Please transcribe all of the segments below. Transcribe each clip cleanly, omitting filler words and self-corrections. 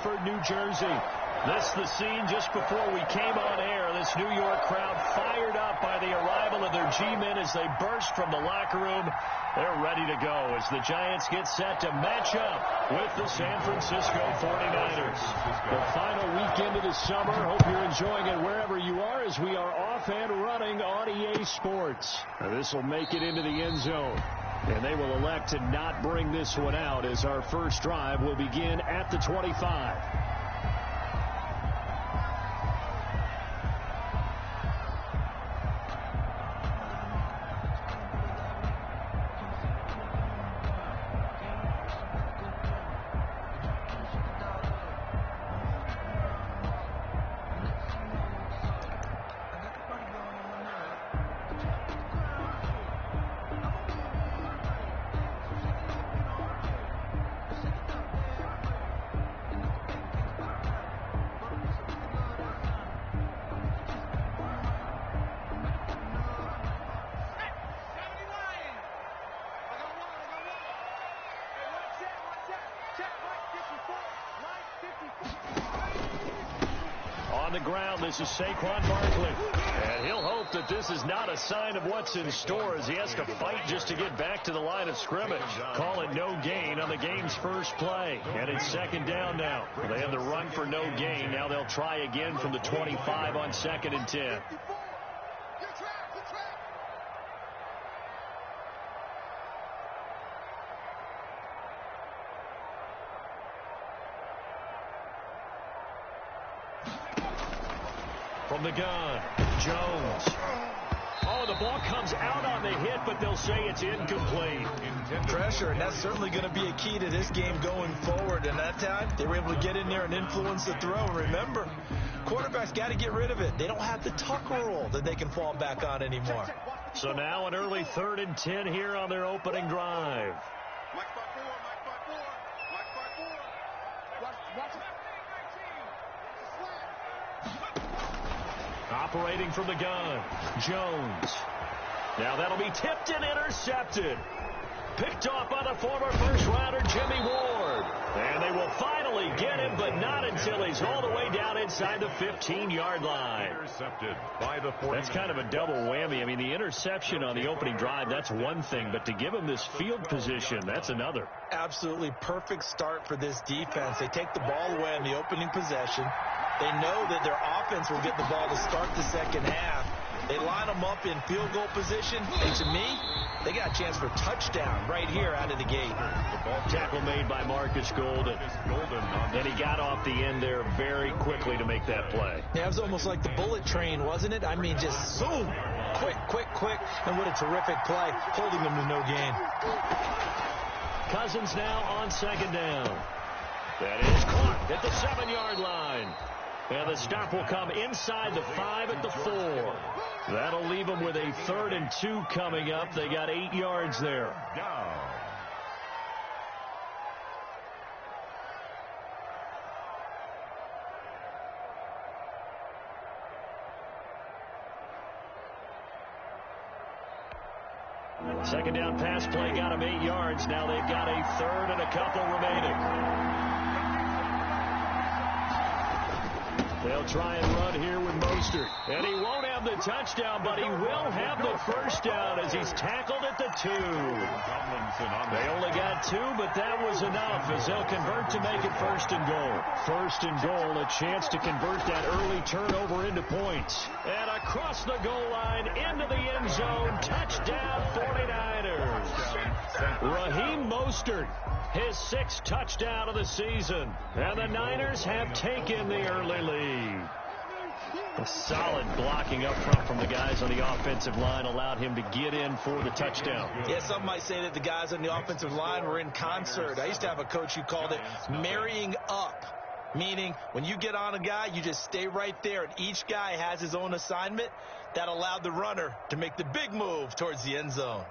Bedford, New Jersey. This the scene just before we came on air. This New York crowd fired up by the arrival of their G-men as they burst from the locker room. They're ready to go as the Giants get set to match up with the San Francisco 49ers. The final weekend of the summer. Hope you're enjoying it wherever you are as we are off and running on EA Sports. This will make it into the end zone. And they will elect to not bring this one out as our first drive will begin at the 25. On the ground, this is Saquon Barkley. And he'll hope that this is not a sign of what's in store as he has to fight just to get back to the line of scrimmage. Call it no gain on the game's first play. And it's second down now. They had the run for no gain. Now they'll try again from the 25 on 2nd and 10. From the gun, Jones. Oh, the ball comes out on the hit, but they'll say it's incomplete. Pressure, and that's certainly going to be a key to this game going forward. And that time, they were able to get in there and influence the throw. Remember, quarterbacks got to get rid of it. They don't have the tuck rule that they can fall back on anymore. So now an early 3rd and 10 here on their opening drive. Operating from the gun, Jones. Now that'll be tipped and intercepted. Picked off by the former first-rounder Jimmy Ward. And they will finally get him, but not until he's all the way down inside the 15-yard line. Intercepted by the 49ers. That's kind of a double whammy. I mean, the interception on the opening drive, that's one thing. But to give him this field position, that's another. Absolutely perfect start for this defense. They take the ball away on the opening possession. They know that their offense will get the ball to start the second half. They line them up in field goal position, and to me, they got a chance for touchdown right here out of the gate. Tackle made by Marcus Golden. And he got off the end there very quickly to make that play. Yeah, it was almost like the bullet train, wasn't it? I mean, just zoom, quick, and what a terrific play, holding them to no gain. Cousins now on 2nd down. That is caught at the 7-yard line. And the stop will come inside the 5 at the 4. That'll leave them with a 3rd and 2 coming up. They got 8 yards there. Down. Second down pass play got them 8 yards. Now they've got a 3rd and a couple remaining. They'll try and run here with Mostert. And he won't have the touchdown, but he will have the first down as he's tackled at the 2. They only got 2, but that was enough as they'll convert to make it 1st and goal. 1st and goal, a chance to convert that early turnover into points. And across the goal line, into the end zone, touchdown 49ers. Raheem Mostert, his 6th touchdown of the season. And the Niners have taken the early lead. A solid blocking up front from the guys on the offensive line allowed him to get in for the touchdown. Yeah, some might say that the guys on the offensive line were in concert. I used to have a coach who called it marrying up, meaning when you get on a guy, you just stay right there, and each guy has his own assignment. That allowed the runner to make the big move towards the end zone.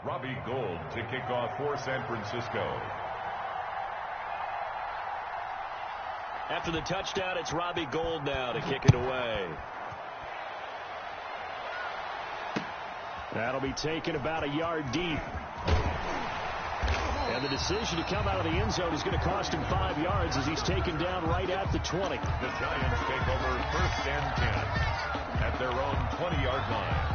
Robbie Gould to kick off for San Francisco. After the touchdown, it's Robbie Gould now to kick it away. That'll be taken about a yard deep. And the decision to come out of the end zone is going to cost him 5 yards as he's taken down right at the 20. The Giants take over 1st and 10 at their own 20-yard line.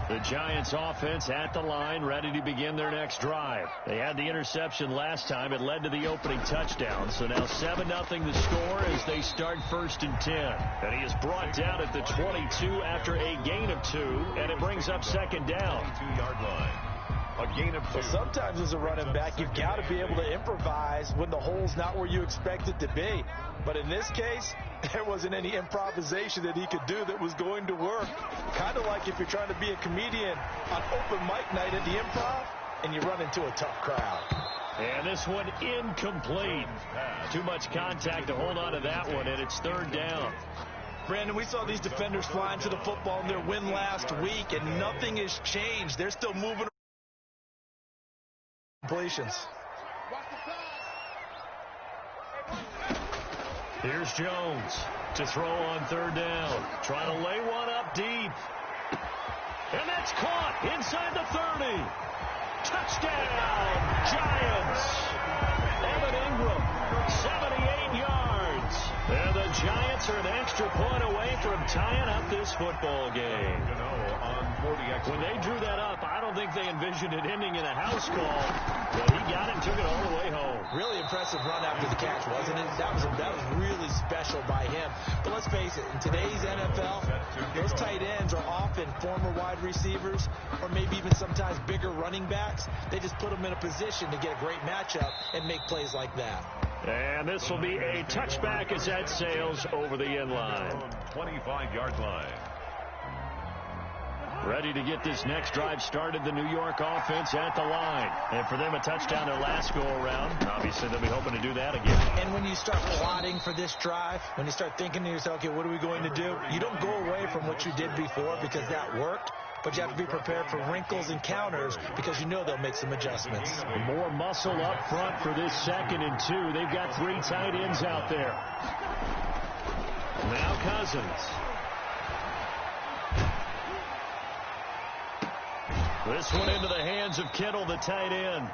The Giants offense at the line, ready to begin their next drive. They had the interception last time. It led to the opening touchdown. So now 7-0 the score as they start 1st and 10. And he is brought down at the 22 after a gain of 2, and it brings up 2nd down. 22-yard line. A gain of 2. Well, sometimes as a running back, you've got to be able to improvise when the hole's not where you expect it to be. But in this case, there wasn't any improvisation that he could do that was going to work. Kind of like if you're trying to be a comedian on open mic night at the Improv and you run into a tough crowd. And this one incomplete. Too much contact to hold on to that one, and it's 3rd down. Brandon, we saw these defenders flying to the football in their win last week, and nothing has changed. They're still moving completions. Here's Jones to throw on 3rd down. Trying to lay one up deep. And that's caught inside the 30. Touchdown, Giants. Evan Ingram, 78 yards. And the Giants are an extra point away from tying up this football game. When they drew that up, I don't think they envisioned it ending in a house call. But he got it and took it all the way home. Really impressive run after the catch, wasn't it? That was really special by him. But let's face it, in today's NFL, those tight ends are often former wide receivers or maybe even sometimes bigger running backs. They just put them in a position to get a great matchup and make plays like that. And this will be a touchback as that sails over the end line. 25-yard line. Ready to get this next drive started, the New York offense at the line. And for them, a touchdown their last go-around. Obviously, they'll be hoping to do that again. And when you start plotting for this drive, when you start thinking to yourself, okay, what are we going to do? You don't go away from what you did before because that worked. But you have to be prepared for wrinkles and counters because you know they'll make some adjustments. More muscle up front for this 2nd and 2. They've got 3 tight ends out there. Now Cousins. This one into the hands of Kittle, the tight end.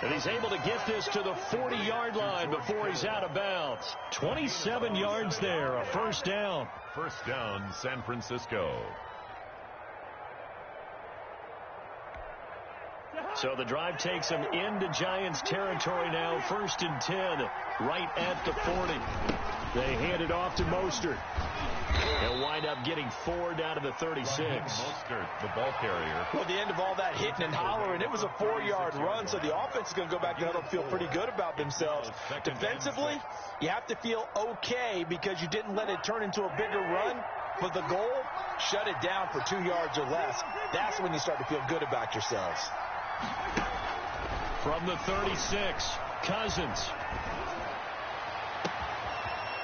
And he's able to get this to the 40-yard line before he's out of bounds. 27 yards there, a 1st down. 1st down, San Francisco. So the drive takes them into Giants territory now. 1st and 10, right at the 40. They hand it off to Mostert. They'll wind up getting 4 down to the 36. Mostert, the ball carrier. Well, at the end of all that hitting and hollering, it was a 4-yard run, so the offense is going to go back there and feel pretty good about themselves. Defensively, you have to feel okay because you didn't let it turn into a bigger run. But the goal, shut it down for 2 yards or less. That's when you start to feel good about yourselves. From the 36, Cousins.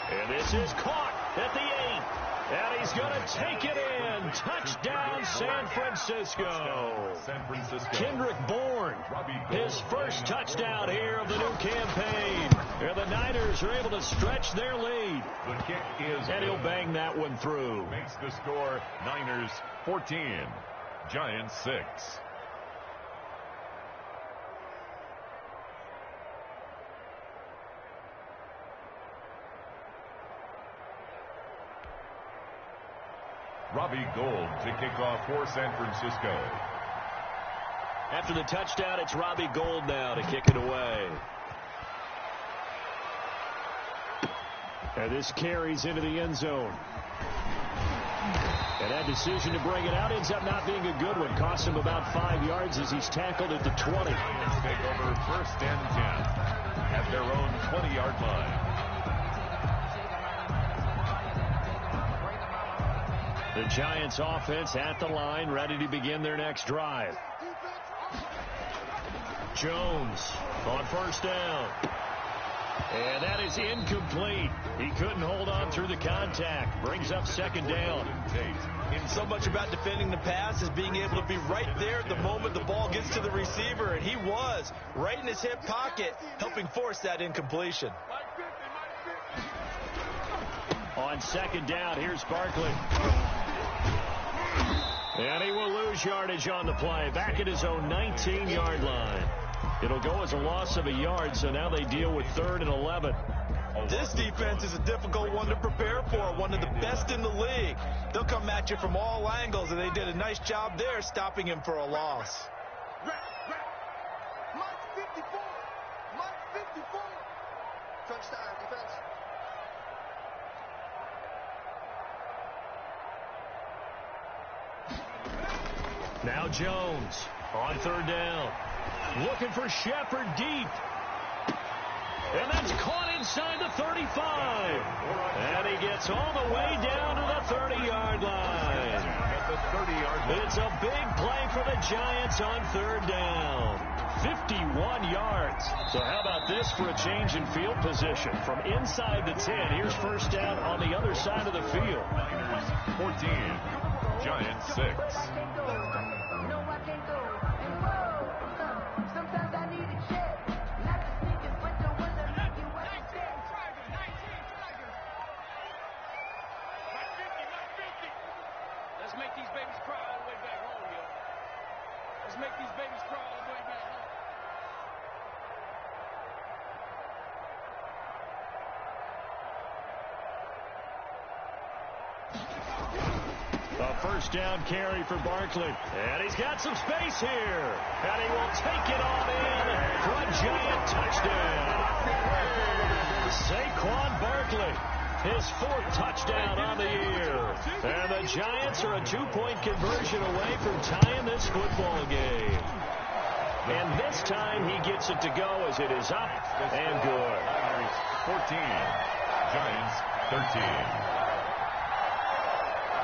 And this is caught at the 8. And he's going to take it in. Touchdown, San Francisco. Kendrick Bourne, his first touchdown here of the new campaign. And the Niners are able to stretch their lead. The kick is and he'll bang that one through. Makes the score Niners 14, Giants 6. Robbie Gould to kick off for San Francisco. After the touchdown, it's Robbie Gould now to kick it away. And this carries into the end zone. And that decision to bring it out ends up not being a good one. Costs him about 5 yards as he's tackled at the 20. Giants take over 1st and 10 at their own 20-yard line. The Giants offense at the line, ready to begin their next drive. Jones on 1st down. And that is incomplete. He couldn't hold on through the contact. Brings up 2nd down. And so much about defending the pass is being able to be right there at the moment the ball gets to the receiver. And he was right in his hip pocket, helping force that incompletion. On 2nd down, here's Barkley. And he will lose yardage on the play. Back at his own 19-yard line. It'll go as a loss of a yard, so now they deal with 3rd and 11. This defense is a difficult one to prepare for, one of the best in the league. They'll come at you from all angles, and they did a nice job there stopping him for a loss. Mike 54. Touchdown, defense. Now Jones on 3rd down. Looking for Shepard deep. And that's caught inside the 35. And he gets all the way down to the 30-yard line. It's a big play for the Giants on 3rd down. 51 yards. So how about this for a change in field position? From inside the 10, here's 1st down on the other side of the field. 14, Giants 6. A 1st down carry for Barkley. And he's got some space here. And he will take it on in for a Giant touchdown. Saquon Barkley, his 4th touchdown on the year. And the Giants are a 2-point conversion away from tying this football game. And this time he gets it to go as it is up and good. 14, Giants 13.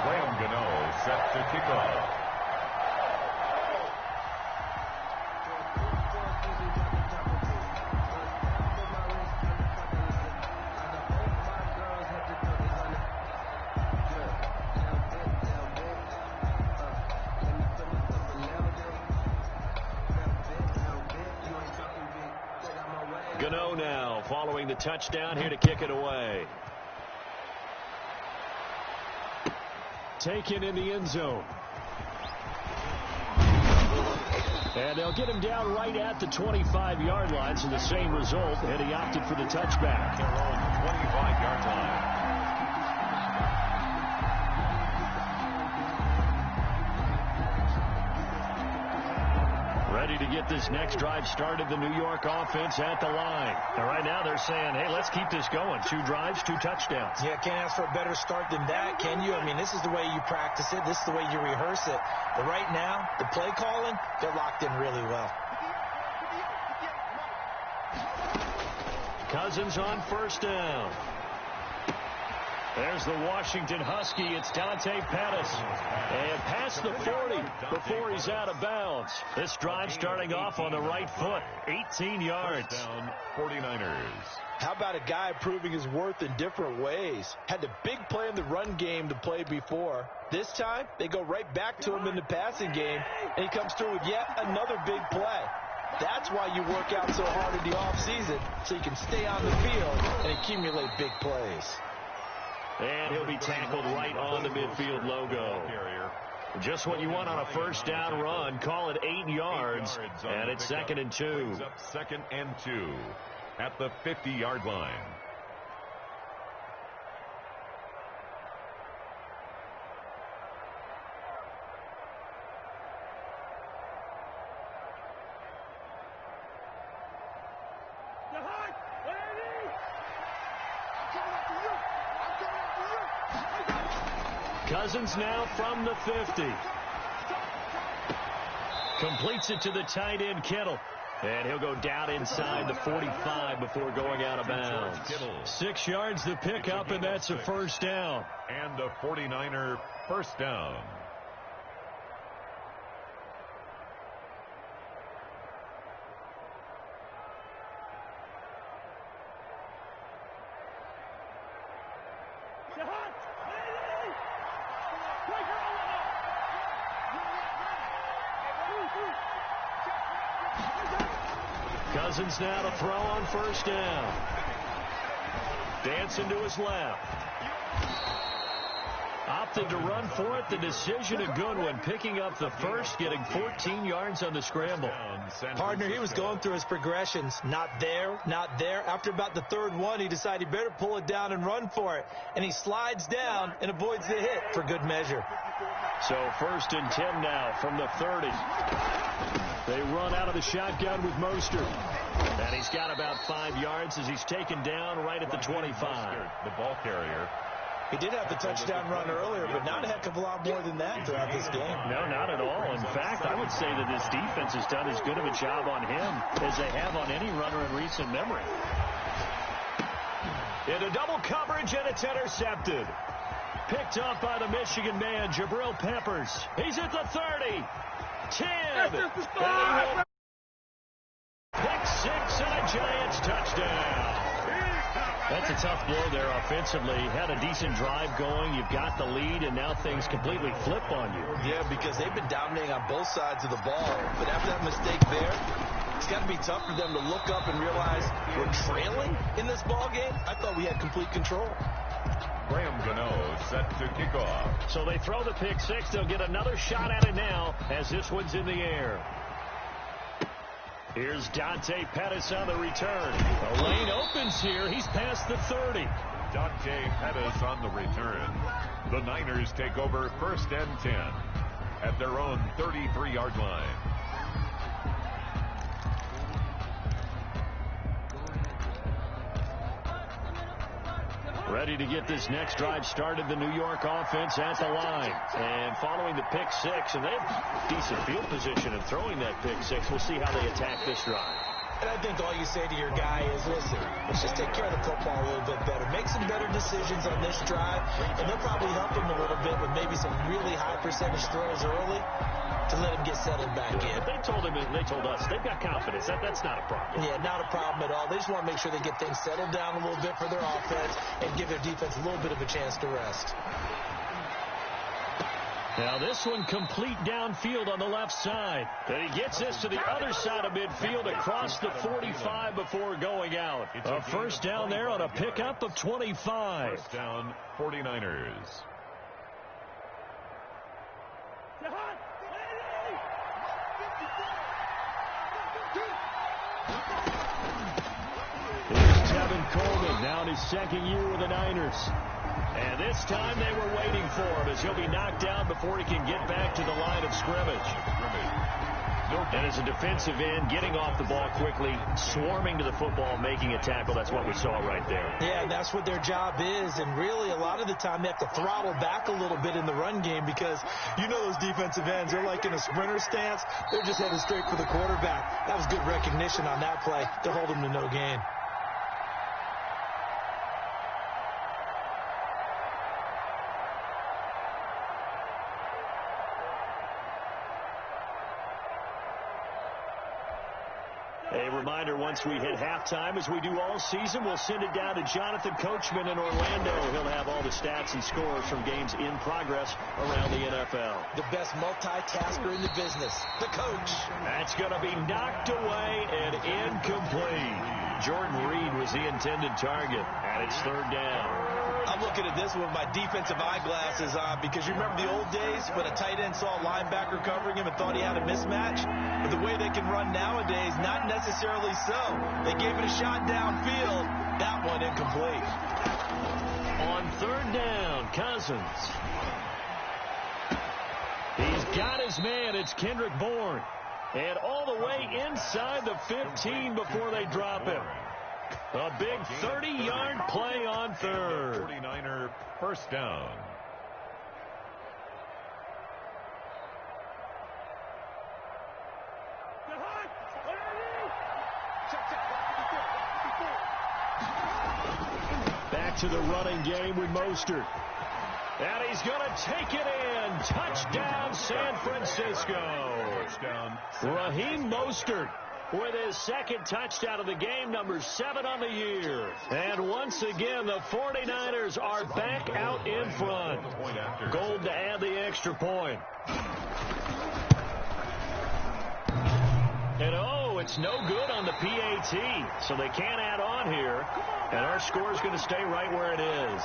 Graham Gano set to kick off. Gano now following the touchdown here to kick it away. Taken in the end zone. And they'll get him down right at the 25-yard line, so the same result, and he opted for the touchback. Their own 25-yard line. Ready to get this next drive started, the New York offense at the line. And right now they're saying, hey, let's keep this going. 2 drives, 2 touchdowns. Yeah, can't ask for a better start than that, can you? I mean, this is the way you practice it. This is the way you rehearse it. But right now, the play calling, they're locked in really well. Cousins on 1st down. There's the Washington Husky. It's Dante Pettis. And past the 40 before he's out of bounds. This drive starting off on the right foot. 18 yards. Down 49ers. How about a guy proving his worth in different ways? Had the big play in the run game to play before. This time, they go right back to him in the passing game, and he comes through with yet another big play. That's why you work out so hard in the offseason, so you can stay on the field and accumulate big plays. And he'll be tackled right on the midfield logo. Just what you want on a 1st down run. Call it 8 yards, and it's 2nd and 2. 2nd and 2 at the 50-yard line. Cousins now from the 50. Completes it to the tight end, Kittle. And he'll go down inside the 45 before going out of bounds. 6 yards the pickup, and that's a 1st down. And a 49er 1st down. Cousins now to throw on 1st down. Dancing to his left. opted to run for it. The decision a good one, picking up the first, getting 14 yards on the scramble. Partner, he was going through his progressions. Not there, not there. After about the third one, he decided he better pull it down and run for it. And he slides down and avoids the hit for good measure. So 1st and 10 now from the 30. They run out of the shotgun with Mostert. And he's got about 5 yards as he's taken down right at the 25. The ball carrier. He did have the touchdown run earlier, but not a heck of a lot more than that throughout this game. No, not at all. In fact, I would say that this defense has done as good of a job on him as they have on any runner in recent memory. Into double coverage, and it's intercepted. Picked up by the Michigan man, Jabril Peppers. He's at the 30. 10. Pick 6 and a Giants touchdown. That's a tough blow there offensively. Had a decent drive going. You've got the lead, and now things completely flip on you. Yeah, because they've been dominating on both sides of the ball. But after that mistake there, it's got to be tough for them to look up and realize we're trailing in this ball game. I thought we had complete control. Graham Gano set to kick off. So they throw the pick 6. They'll get another shot at it now as this one's in the air. Here's Dante Pettis on the return. The lane opens here. He's past the 30. Dante Pettis on the return. The Niners take over 1st and 10 at their own 33-yard line. Ready to get this next drive started, the New York offense at the line. And following the pick 6, and they have decent field position in throwing that pick 6. We'll see how they attack this drive. And I think all you say to your guy is, listen, let's just take care of the football a little bit better. Make some better decisions on this drive, and they'll probably help him a little bit with maybe some really high percentage throws early to let him get settled back in. They told him, they told us, they've got confidence. That's not a problem. Yeah, not a problem at all. They just want to make sure they get things settled down a little bit for their offense and give their defense a little bit of a chance to rest. Now this one complete downfield on the left side. And he gets this to the other side of midfield across the 45 before going out. A first down there on a pickup of 25. First down, 49ers. Here's Tevin Coleman, now in his 2nd year with the Niners. And this time they were waiting for him as he'll be knocked down before he can get back to the line of scrimmage. And as a defensive end, getting off the ball quickly, swarming to the football, making a tackle, that's what we saw right there. Yeah, and that's what their job is. And really, a lot of the time, they have to throttle back a little bit in the run game because you know those defensive ends, they're like in a sprinter stance. They're just headed straight for the quarterback. That was good recognition on that play to hold him to no gain. A reminder, once we hit halftime, as we do all season, we'll send it down to Jonathan Coachman in Orlando. He'll have all the stats and scores from games in progress around the NFL. The best multitasker in the business, the coach. That's going to be knocked away and incomplete. Jordan Reed was the intended target, and it's 3rd down. I'm looking at this with my defensive eyeglasses on because you remember the old days when a tight end saw a linebacker covering him and thought he had a mismatch? But the way they can run nowadays, not necessarily so. They gave it a shot downfield. That one incomplete. On 3rd down, Cousins. He's got his man. It's Kendrick Bourne. And all the way inside the 15 before they drop him. A big 30-yard play on 3rd. 49er first down. Back to the running game with Mostert. And he's going to take it in. Touchdown, San Francisco. Touchdown. Raheem Mostert with his 2nd touchdown of the game, number 7 on the year. And once again, the 49ers are back out in front. Gold to add the extra point. And oh, it's no good on the PAT. So they can't add on here. And our score is going to stay right where it is.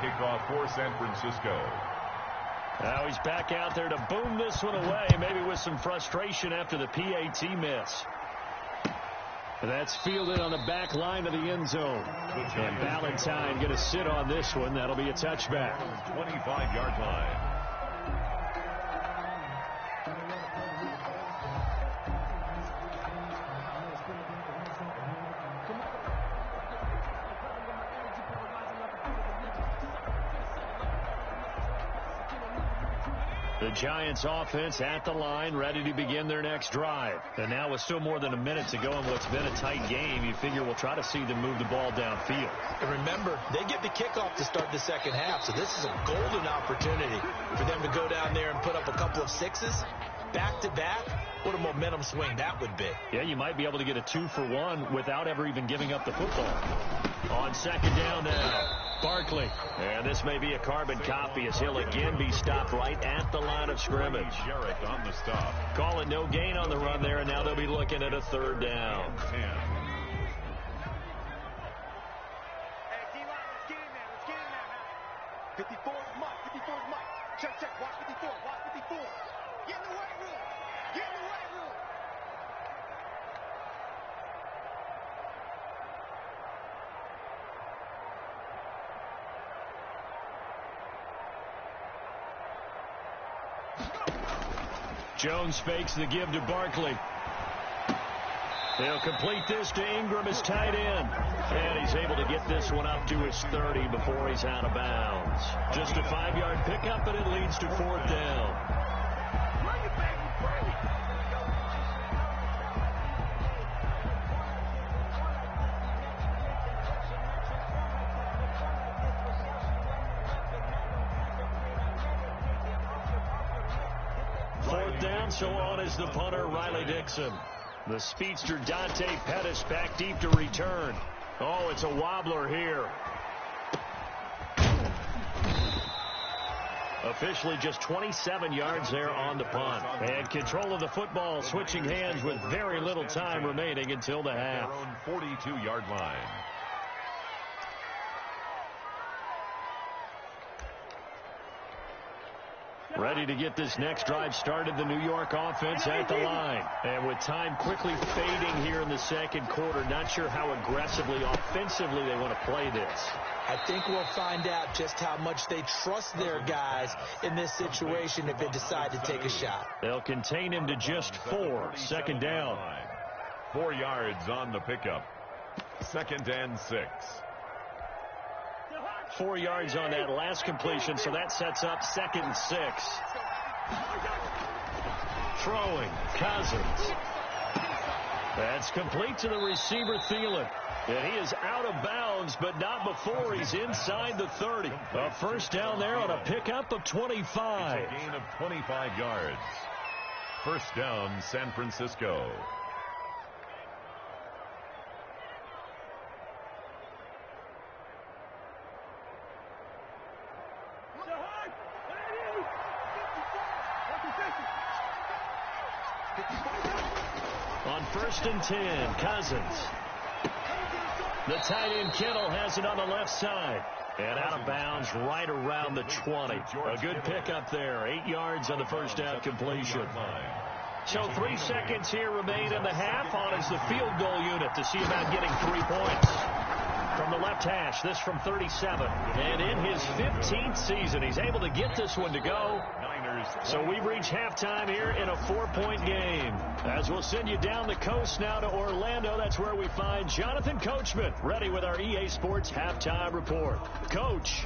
kickoff for San Francisco. Now he's back out there to boom this one away, maybe with some frustration after the PAT miss. That's fielded on the back line of the end zone. And Valentine going to sit on this one. That'll be a touchback. 25-yard line. The Giants offense at the line, ready to begin their next drive. And now with still more than a minute to go in what's been a tight game, you figure we'll try to see them move the ball downfield. And remember, they get the kickoff to start the second half, so this is a golden opportunity for them to go down there and put up a couple of sixes back-to-back. What a momentum swing that would be. Yeah, you might be able to get a 2-for-1 without ever even giving up the football. On second down now, Barkley. And this may be a carbon copy as he'll again be stopped right at the line of scrimmage. Jarrett on the stop. Call it no gain on the run there, and now they'll be looking at a third down. 10. Hey, D-line, let's get in there. Let's get in there now. 54 is Mike. 54 is Mike. Check, check. Watch 54. Watch 54. Get in the right room. Get in the right room. Jones fakes the give to Barkley. They'll complete this to Ingram as tight end. And he's able to get this one up to his 30 before he's out of bounds. Just a 5-yard pickup, and it leads to fourth down. Fourth down, so on is the punter, Riley Dixon. The speedster Dante Pettis back deep to return. Oh, it's a wobbler here. Officially just 27 yards there on the punt. And control of the football switching hands with very little time remaining until the half. Their own 42-yard line. Ready to get this next drive started, the New York offense at the line. And with time quickly fading here in the second quarter, not sure how aggressively, offensively they want to play this. I think we'll find out just how much they trust their guys in this situation if they decide to take a shot. They'll contain him to just 4. Second down. 4 yards on the pickup. 2nd and 6. 4 yards on that last completion, so that sets up 2nd and 6. Throwing, Cousins. That's complete to the receiver, Thielen. And he is out of bounds, but not before he's inside the 30. A first down there on a pickup of 25. It's a gain of 25 yards. First down, San Francisco. On 1st and 10, Cousins. The tight end Kittle has it on the left side. And out of bounds right around the 20. A good pickup there. 8 yards on the first down completion. So 3 seconds here remain in the half. On is the field goal unit to see about getting 3 points. From the left hash, this from 37. And in his 15th season, he's able to get this one to go. So we've reached halftime here in a 4-point game. As we'll send you down the coast now to Orlando, that's where we find Jonathan Coachman, ready with our EA Sports halftime report. Coach.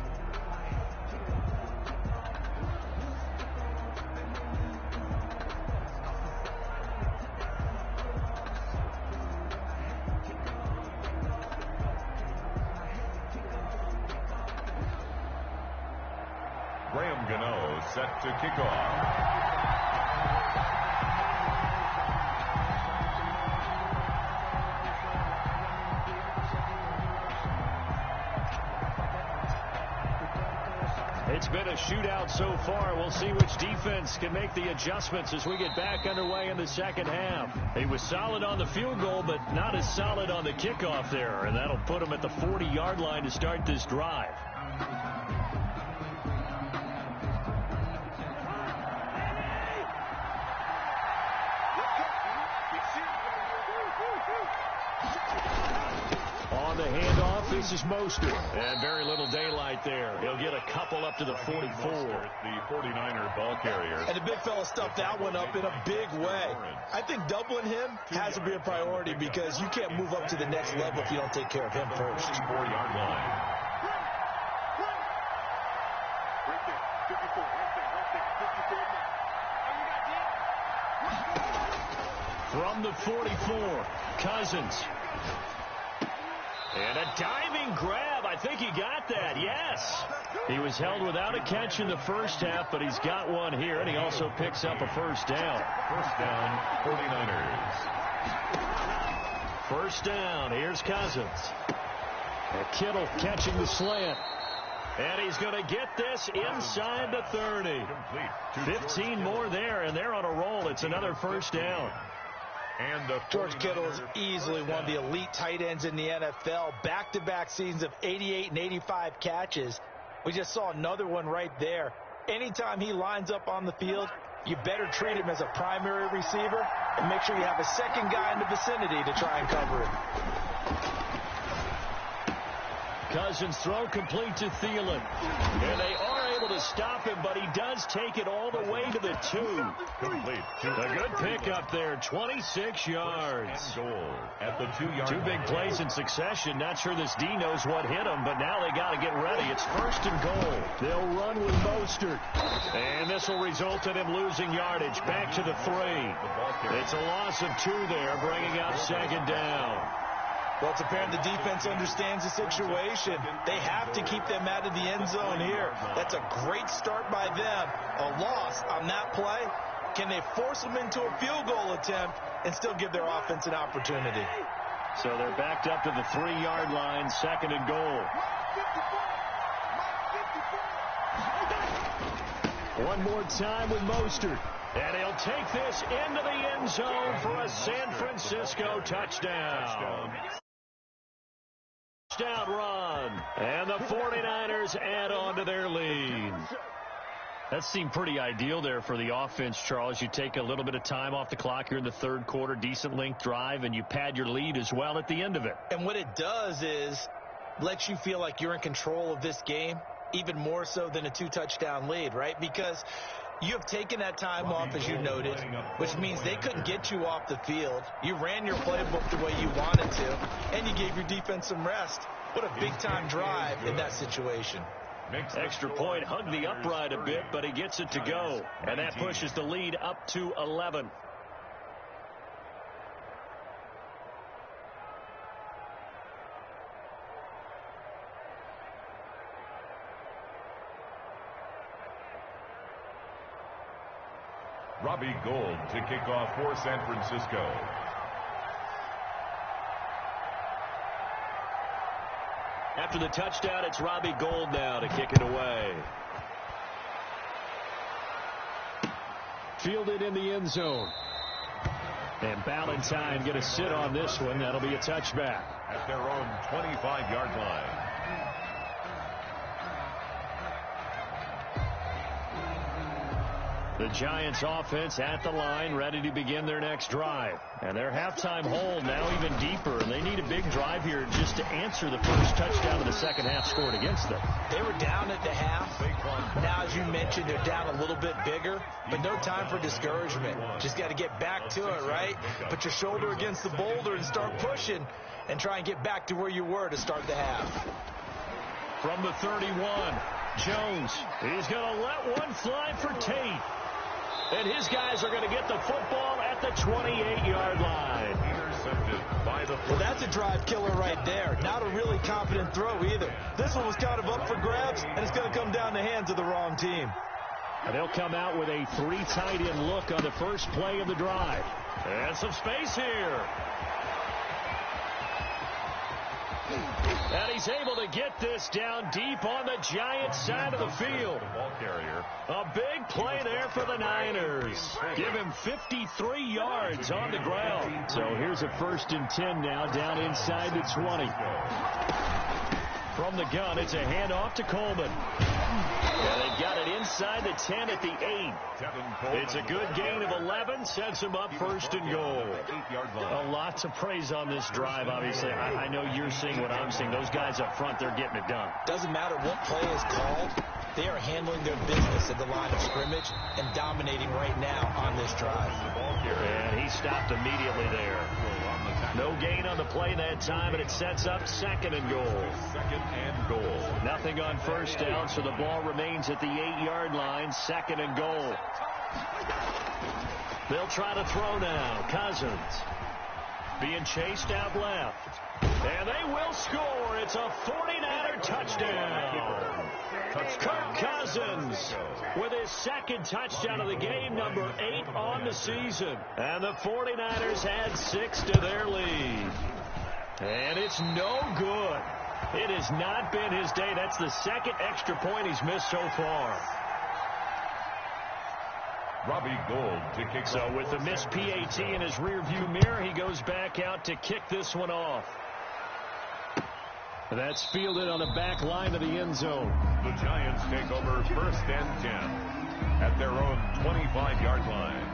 Graham Gano set to kick off. It's been a shootout so far. We'll see which defense can make the adjustments as we get back underway in the second half. He was solid on the field goal, but not as solid on the kickoff there. And that'll put him at the 40-yard line to start this drive. This is Mostert. And very little daylight there. He'll get a couple up to the 44. The 49er ball carrier. And the big fella stuffed that one up in a big way. I think doubling him has to be a priority because you can't move up to the next level if you don't take care of him first. 4-yard line. Right there. 54. Right there. 54. From the 44, Cousins. And a diving grab. I think he got that. Yes. He was held without a catch in the first half, but he's got one here, and he also picks up a first down. First down, 49ers. First down. Here's Cousins. And Kittle catching the slant. And he's going to get this inside the 30. 15 more there, and they're on a roll. It's another first down. And George Kittle is easily one of the elite tight ends in the NFL. Back-to-back seasons of 88 and 85 catches. We just saw another one right there. Anytime he lines up on the field, you better treat him as a primary receiver and make sure you have a second guy in the vicinity to try and cover him. Cousins throw complete to Thielen. And they are able to stop him, but he does take it all the way to the 2. Complete. A good pickup there, 26 yards. And goal at the 2-yard Two big plays in succession. Not sure this D knows what hit him, but now they got to get ready. It's first and goal. They'll run with Mostert. And this will result in him losing yardage. Back to the 3. It's a loss of 2 there, bringing up second down. Well, it's apparent the defense understands the situation. They have to keep them out of the end zone here. That's a great start by them. A loss on that play. Can they force them into a field goal attempt and still give their offense an opportunity? So they're backed up to the 3-yard line, second and goal. One more time with Mostert. And he'll take this into the end zone for a San Francisco touchdown. Touchdown run. And the 49ers add on to their lead. That seemed pretty ideal there for the offense, Charles. You take a little bit of time off the clock here in the third quarter, decent length drive, and you pad your lead as well at the end of it. And what it does is lets you feel like you're in control of this game, even more so than a 2-touchdown lead, right? Because you have taken that time off, as you noted, which means they couldn't get you off the field. You ran your playbook the way you wanted to, and you gave your defense some rest. What a big-time drive in that situation. Extra point, hugged the upright a bit, but he gets it to go. And that pushes the lead up to 11. Robbie Gould to kick off for San Francisco. After the touchdown, it's Robbie Gould now to kick it away. Fielded in the end zone. And Ballantyne going to sit on this one. That'll be a touchback. At their own 25-yard line. The Giants offense at the line, ready to begin their next drive. And their halftime hole now even deeper, and they need a big drive here just to answer the first touchdown of the second half scored against them. They were down at the half. Now, as you mentioned, they're down a little bit bigger, but no time for discouragement. Just got to get back to it, right? Put your shoulder against the boulder and start pushing and try and get back to where you were to start the half. From the 31, Jones. He's going to let one fly for Tate. And his guys are going to get the football at the 28-yard line. Intercepted by the... Well, that's a drive killer right there. Not a really confident throw either. This one was kind of up for grabs, and it's going to come down the hands of the wrong team. And they'll come out with a 3 tight end look on the first play of the drive. And some space here. And he's able to get this down deep on the Giants side of the field. A big play there for the Niners. Give him 53 yards on the ground. So here's a 1st and 10 now down inside the 20. From the gun, it's a handoff to Coleman. And they got it inside the 10 at the 8. It's a good gain of 11, sets him up first and goal. A lot to praise on this drive, obviously. I know you're seeing what I'm seeing. Those guys up front, they're getting it done. Doesn't matter what play is called. They are handling their business at the line of scrimmage and dominating right now on this drive. And he stopped immediately there. No gain on the play that time, and it sets up second and goal. Nothing on first down, so the ball remains at the 8-yard line, second and goal. They'll try to throw now. Cousins being chased out left. And they will score. It's a 49er touchdown. Kirk Cousins with his second touchdown of the game, number 8 on the season. And the 49ers had 6 to their lead. And it's no good. It has not been his day. That's the second extra point he's missed so far. Robbie Gould to kick. So with the missed PAT in his rearview mirror, he goes back out to kick this one off. That's fielded on the back line of the end zone. The Giants take over first and 10 at their own 25-yard line.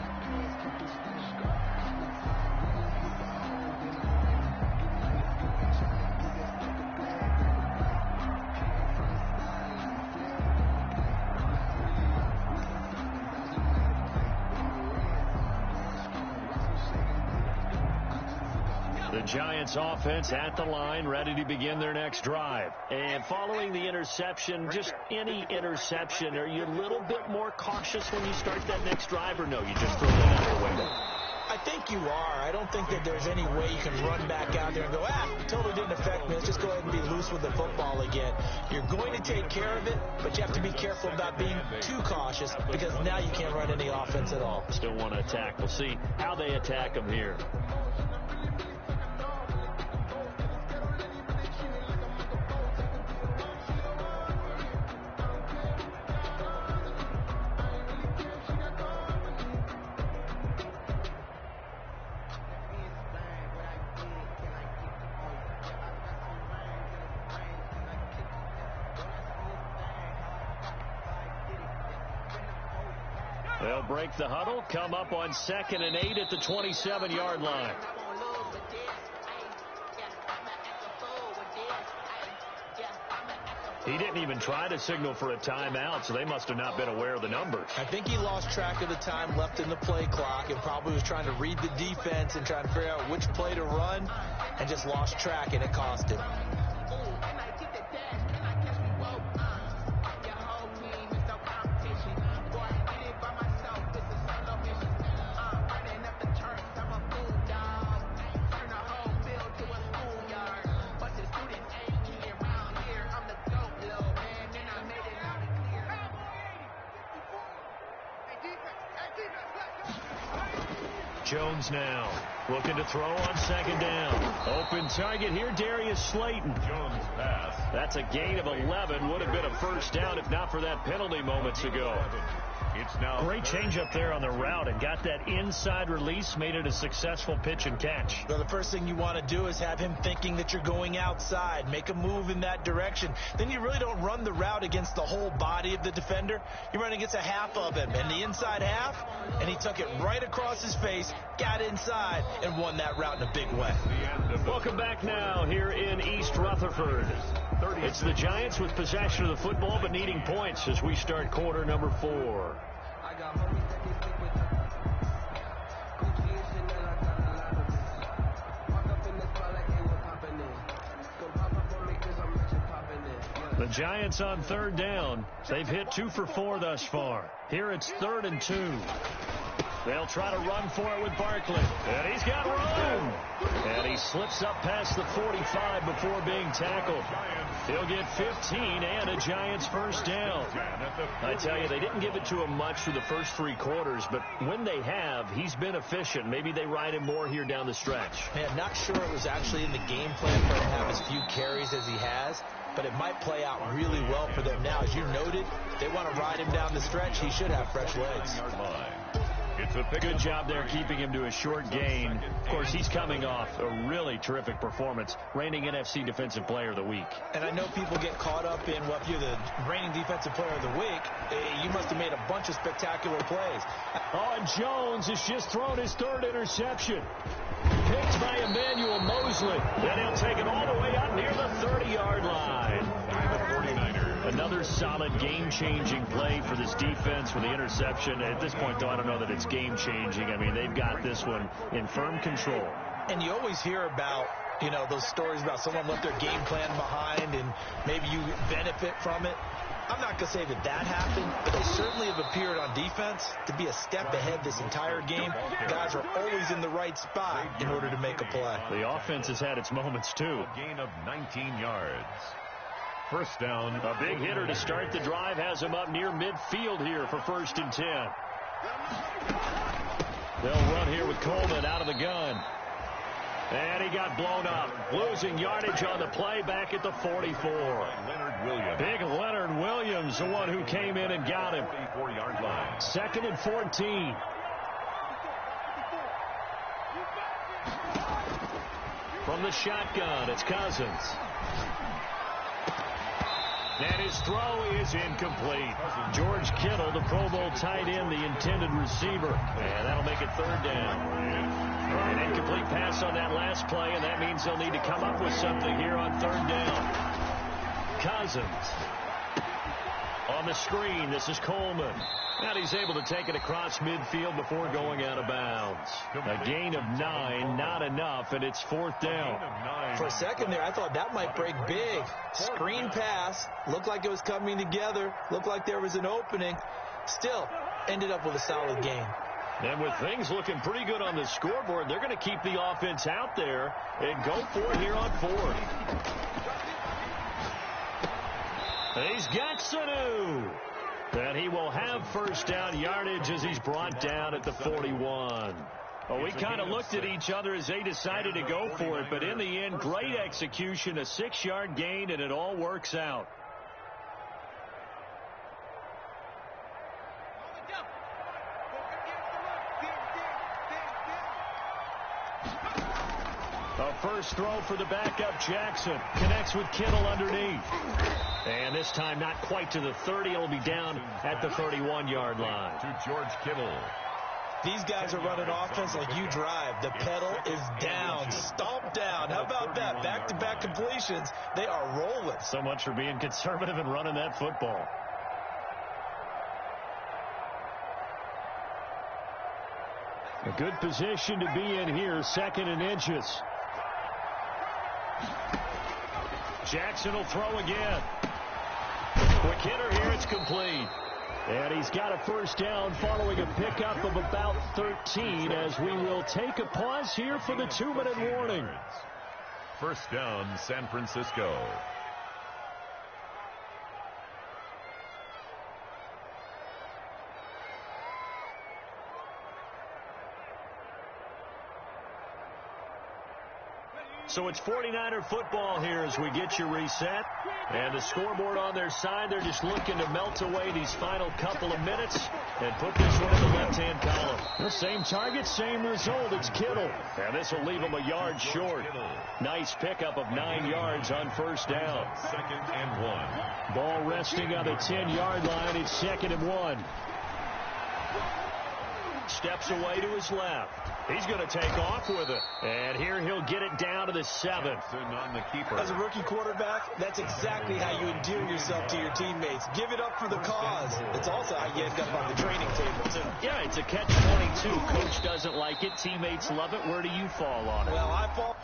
The Giants offense at the line, ready to begin their next drive. And following the interception, just any interception, are you a little bit more cautious when you start that next drive, or no, you just throw that out your window? I think you are. I don't think that there's any way you can run back out there and go, totally didn't affect me. Let's just go ahead and be loose with the football again. You're going to take care of it, but you have to be careful about being too cautious because now you can't run any offense at all. Still want to attack. We'll see how they attack them here. They'll break the huddle, come up on 2nd and 8 at the 27-yard line. He didn't even try to signal for a timeout, so they must have not been aware of the numbers. I think he lost track of the time left in the play clock and probably was trying to read the defense and trying to figure out which play to run and just lost track, and it cost him. Jones now looking to throw on 2nd down. Open target here, Darius Slayton. Jones pass. That's a gain of 11. Would have been a first down if not for that penalty moments ago. It's now great change up there on the route and got that inside release, made it a successful pitch and catch. Well, the first thing you want to do is have him thinking that you're going outside, make a move in that direction. Then you really don't run the route against the whole body of the defender. You run against a half of him, and the inside half, and he took it right across his face, got inside, and won that route in a big way. Welcome back now here in East Rutherford. It's the Giants with possession of the football but needing points as we start quarter number 4. The Giants on 3rd down. They've hit 2 for 4 thus far. Here it's 3rd and 2. They'll try to run for it with Barkley. And he's got room. And he slips up past the 45 before being tackled. He'll get 15 and a Giants first down. I tell you, they didn't give it to him much through the first 3 quarters, but when they have, he's been efficient. Maybe they ride him more here down the stretch. Man, not sure it was actually in the game plan for him to have as few carries as he has, but it might play out really well for them now. As you noted, they want to ride him down the stretch. He should have fresh legs. Good job there keeping him to a short gain. Of course, he's coming off a really terrific performance, reigning NFC Defensive Player of the Week. And I know people get caught up in, well, if you're the reigning Defensive Player of the Week, you must have made a bunch of spectacular plays. Oh, and Jones has just thrown his third interception. Picked by Emmanuel Mosley. Then he'll take it all the way up near the 30-yard line. By the 49ers. Another solid game-changing play for this defense with the interception. At this point, though, I don't know that it's game-changing. I mean, they've got this one in firm control. And you always hear about, you know, those stories about someone left their game plan behind and maybe you benefit from it. I'm not going to say that that happened, but they certainly have appeared on defense to be a step ahead this entire game. Guys are always in the right spot in order to make a play. The offense has had its moments, too. A gain of 19 yards. First down. A big hitter to start the drive has him up near midfield here for 1st and 10. They'll run here with Coleman out of the gun. And he got blown up. Losing yardage on the play back at the 44. Leonard Williams. Big Leonard Williams, the one who came in and got him. 44-yard line. 2nd and 14. From the shotgun, it's Cousins. And his throw is incomplete. George Kittle, the Pro Bowl tight end, the intended receiver. And that'll make it 3rd down. An incomplete pass on that last play, and that means they'll need to come up with something here on 3rd down. Cousins. On the screen, this is Coleman. And he's able to take it across midfield before going out of bounds. A gain of 9, not enough, and it's 4th down. For a second there, I thought that might break big. Screen pass. Looked like it was coming together. Looked like there was an opening. Still, ended up with a solid gain. And with things looking pretty good on the scoreboard, they're going to keep the offense out there and go for it here on 4th. He's got Sanu. And he will have 1st down yardage as he's brought down at the 41. Well, we kind of looked at each other as they decided to go for it, but in the end, great execution, a 6-yard gain, and it all works out. A first throw for the backup, Jackson. Connects with Kittle underneath. And this time not quite to the 30. It'll be down at the 31-yard line. To George Kittle. These guys are running offense like you drive. The pedal is down, stomped down. How about that? Back-to-back completions. They are rolling. So much for being conservative and running that football. A good position to be in here, 2nd and inches. Jackson will throw again. Quick hitter here, it's complete. And he's got a 1st down following a pickup of about 13 as we will take a pause here for the 2-minute warning. First down, San Francisco. So it's 49er football here as we get you reset. And the scoreboard on their side, they're just looking to melt away these final couple of minutes and put this one in the left-hand column. The same target, same result. It's Kittle. And this will leave him a yard short. Nice pickup of 9 yards on 1st down. 2nd and 1. Ball resting on the 10-yard line. It's 2nd and 1. Steps away to his left. He's going to take off with it. And here he'll get it down to the 7. On the keeper. As a rookie quarterback, that's exactly how you endear yourself to your teammates. Give it up for the cause. It's also how you end up on the training table, too. Yeah, it's a catch-22. Coach doesn't like it. Teammates love it. Where do you fall on it? Well, I fall...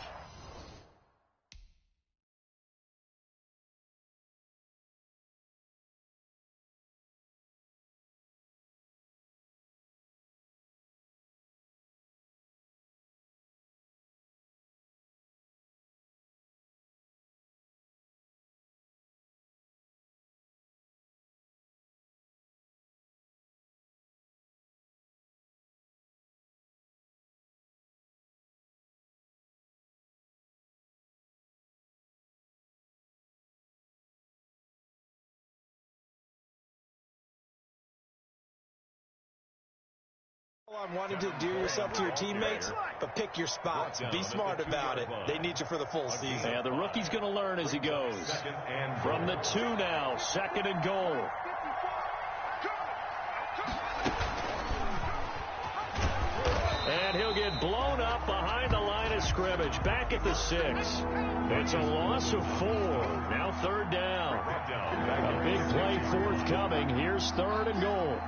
I'm wanting to endear yourself to your teammates, but pick your spots. Be smart about it. They need you for the full season. Yeah, the rookie's going to learn as he goes. From the 2 now, 2nd and goal. And he'll get blown up behind the line of scrimmage. Back at the 6. It's a loss of 4. Now 3rd down. A big play forthcoming. Here's 3rd and goal.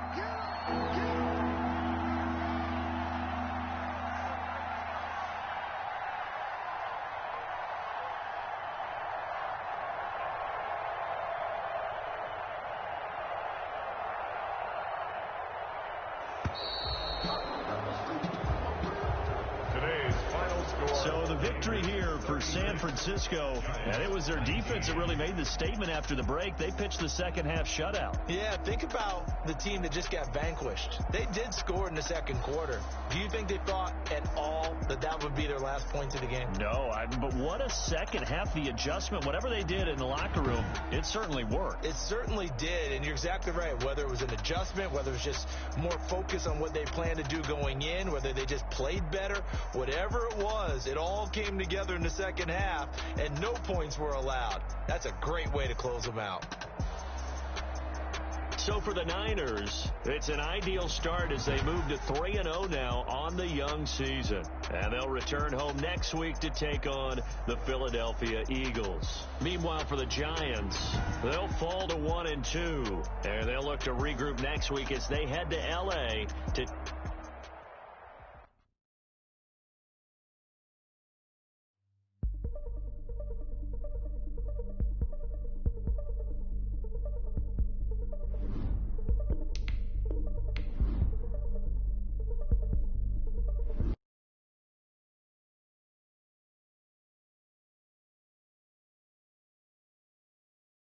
So the victory here for San Francisco, and it was their defense that really made the statement after the break. They pitched the second half shutout. Yeah, think about the team that just got vanquished. They did score in the 2nd quarter. Do you think they thought at all that that would be their last points of the game? No, but what a second half. The adjustment, whatever they did in the locker room, it certainly worked. It certainly did, and you're exactly right. Whether it was an adjustment, whether it was just more focus on what they planned to do going in, whether they just played better, whatever it was, it all came together in the second half, and no points were allowed. That's a great way to close them out. So for the Niners, it's an ideal start as they move to 3-0 now on the young season. And they'll return home next week to take on the Philadelphia Eagles. Meanwhile, for the Giants, they'll fall to 1-2. And they'll look to regroup next week as they head to L.A. to